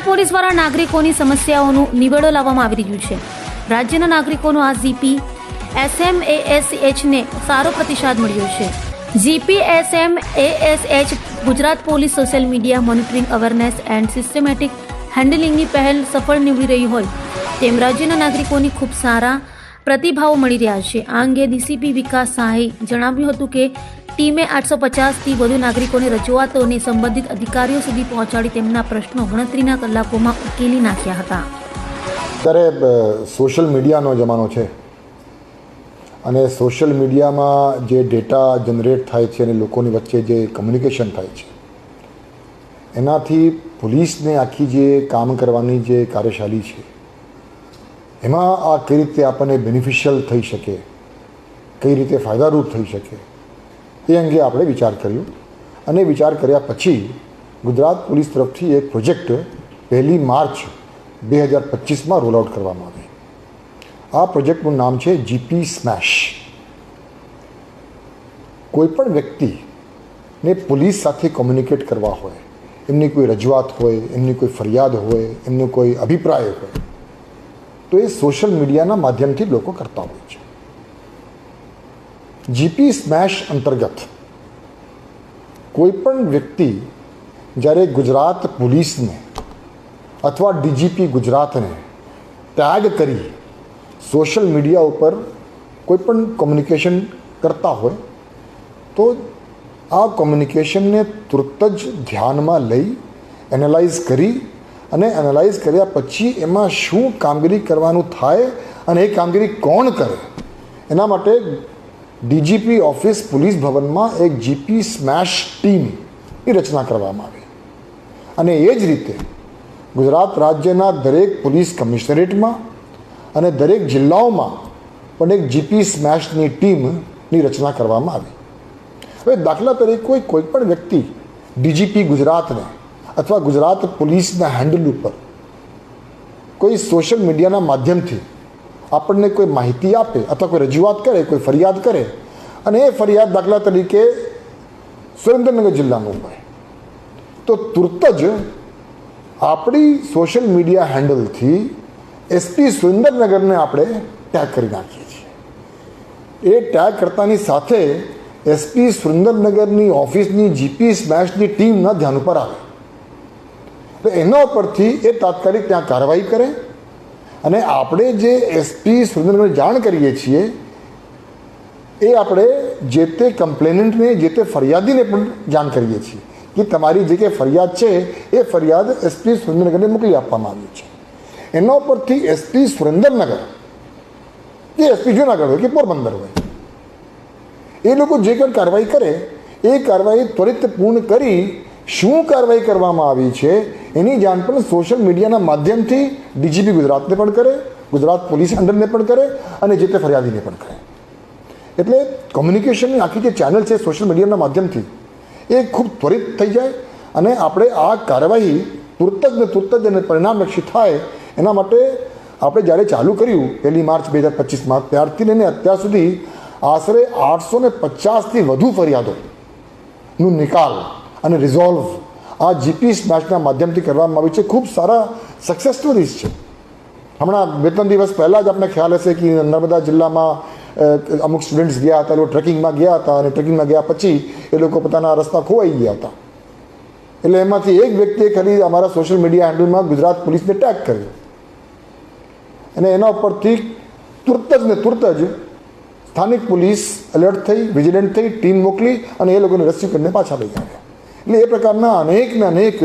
Police દ્વારા નાગરિકોની સમસ્યાઓનું નિવેડો લાવવામાં આવી રહ્યું છે. રાજ્યના નાગરિકોનો આ GPSMASH ને સારો પ્રતિસાદ મળ્યો છે. GPSMASH Gujarat police social media monitoring awareness and systematic હેન્ડલિંગની પહેલ સફળ નીવડી રહી હોય તેમ રાજ્યના નાગરિકોની ખૂબ સારા પ્રતિભાવો મળી રહ્યા છે. આ અંગે DCP વિકાસ શાહે જણાવ્યું હતું કે ટીમે 850થી વધુ નાગરિકોની રજૂઆતોને સંબંધિત અધિકારીઓ સુધી પહોંચાડી તેમના પ્રશ્નો ગણતરીના કલાકોમાં ઉકેલી નાખ્યા હતા. અત્યારે સોશિયલ મીડિયાનો જમાનો છે અને સોશિયલ મીડિયામાં જે ડેટા જનરેટ થાય છે અને લોકોની વચ્ચે જે કમ્યુનિકેશન થાય છે એનાથી પોલીસને આખી જે કામ કરવાની જે કાર્યશાલી છે એમાં આ કઈ રીતે આપણને બેનિફિશિયલ થઈ શકે, કઈ રીતે ફાયદારૂપ થઈ શકે એ અંગે આપણે વિચાર કર્યો અને વિચાર કર્યા પછી ગુજરાત પોલીસ તરફથી એક પ્રોજેક્ટ 1 માર્ચ 2025માં રોલ આઉટ કરવામાં આવે. આ પ્રોજેક્ટનું નામ છે GP સ્મેશ. કોઈપણ વ્યક્તિને પોલીસ સાથે કોમ્યુનિકેટ કરવા હોય, એમની કોઈ રજૂઆત હોય, એમની કોઈ ફરિયાદ હોય, એમનો કોઈ અભિપ્રાય હોય તો એ સોશિયલ મીડિયાના માધ્યમથી લોકો કરતા હોય છે. GP સ્મેશ અંતર્ગત કોઈપણ વ્યક્તિ જ્યારે ગુજરાત પોલીસને અથવા DGP ગુજરાતને ટેગ કરી સોશિયલ મીડિયા ઉપર કોઈપણ કોમ્યુનિકેશન કરતા હોય તો આ કોમ્યુનિકેશનને તુરત જ ધ્યાનમાં લઈ એનાલાઇઝ કરી અને એનાલાઇઝ કર્યા પછી એમાં શું કામગીરી કરવાનું થાય અને એ કામગીરી કોણ કરે એના માટે DGP ઓફિસ પોલીસ ભવનમાં એક GP સ્મેશ ટીમની રચના કરવામાં આવી અને એ જ રીતે ગુજરાત રાજ્યના દરેક પોલીસ કમિશનરેટમાં અને દરેક જિલ્લાઓમાં પણ એક GP સ્મેશની ટીમની રચના કરવામાં આવી. હવે દાખલા તરીકે કોઈ પણ વ્યક્તિ DGP ગુજરાતને અથવા ગુજરાત પોલીસના હેન્ડલ ઉપર કોઈ સોશિયલ મીડિયાના માધ્યમથી આપણને કોઈ માહિતી આપે અથવા કોઈ રજૂઆત કરે, કોઈ ફરિયાદ કરે અને એ ફરિયાદ દાખલા તરીકે સુરેન્દ્રનગર જિલ્લાનું હોય તો તુરત જ આપણી સોશિયલ મીડિયા હેન્ડલથી SP સુરેન્દ્રનગરને આપણે ટેગ કરી નાખીએ છીએ. એ ટેગ કરતાની સાથે SP સુરેન્દ્રનગરની ઓફિસની GP સ્મેશની ટીમના ધ્યાન ઉપર આવે તો એના ઉપરથી એ તાત્કાલિક ત્યાં કાર્યવાહી કરે અને આપણે જે SP સુરેન્દ્રનગરને જાણ કરીએ છીએ એ આપણે જે તે કમ્પ્લેનન્ટને, જે તે ફરિયાદીને પણ જાણ કરીએ છીએ કે તમારી જે કંઈ ફરિયાદ છે એ ફરિયાદ SP સુરેન્દ્રનગરને મોકલી આપવામાં આવી છે. એના ઉપરથી SP સુરેન્દ્રનગર કે SP જુનાગઢ હોય કે પોરબંદર હોય એ લોકો જે કંઈ કાર્યવાહી કરે એ કાર્યવાહી ત્વરિત પૂર્ણ કરી શું કાર્યવાહી કરવામાં આવી છે એની જાણ પણ સોશિયલ મીડિયાના માધ્યમથી DGP ગુજરાતને પણ કરે, ગુજરાત પોલીસ હેન્ડલને પણ કરે અને જે તે ફરિયાદીને પણ કરે. એટલે કોમ્યુનિકેશનની આખી જે ચેનલ છે સોશિયલ મીડિયાના માધ્યમથી એ ખૂબ ત્વરિત થઈ જાય અને આપણે આ કાર્યવાહી તુરત જ અને પરિણામલક્ષી થાય એના માટે આપણે જ્યારે ચાલુ કર્યું 1 માર્ચ 2025માં ત્યારથી લઈને અત્યાર સુધી આશરે 850થી વધુ ફરિયાદોનું નિકાલ અને રિઝોલ્વ આ GP સ્મેશના માધ્યમથી કરવામાં આવ્યું છે. ખૂબ સારા સક્સેસ સ્ટોરીઝ છે. હમણાં 2-3 દિવસ પહેલાં જ આપણે ખ્યાલ હશે કે નર્મદા જિલ્લામાં અમુક સ્ટુડન્ટ્સ ગયા હતા, એ લોકો ટ્રેકિંગમાં ગયા હતા અને ટ્રેકિંગમાં ગયા પછી એ લોકો પોતાના રસ્તા ખોવાઈ ગયા હતા. એટલે એમાંથી એક વ્યક્તિએ ખાલી અમારા સોશિયલ મીડિયા હેન્ડલમાં ગુજરાત પોલીસને ટેગ કર્યો અને એના ઉપરથી તુરત જ સ્થાનિક પોલીસ એલર્ટ થઈ, વિજિલન્ટ થઈ, ટીમ મોકલી અને એ લોકોને રેસ્ક્યુ કરીને પાછા લઈ આવ્યા. એટલે એ પ્રકારના અનેક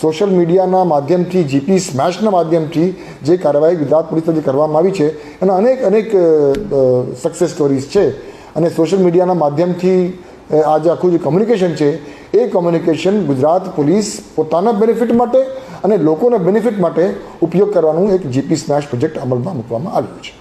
સોશિયલ મીડિયાના માધ્યમથી GP સ્મેશના માધ્યમથી જે કાર્યવાહી ગુજરાત પોલીસ જે કરવામાં આવી છે એના અનેક સક્સેસ સ્ટોરીઝ છે અને સોશિયલ મીડિયાના માધ્યમથી આ જે આખું જે કમ્યુનિકેશન છે એ કમ્યુનિકેશન ગુજરાત પોલીસ પોતાના બેનિફિટ માટે અને લોકોના બેનિફિટ માટે ઉપયોગ કરવાનું એક GP સ્મેશ પ્રોજેક્ટ અમલમાં મૂકવામાં આવ્યું છે.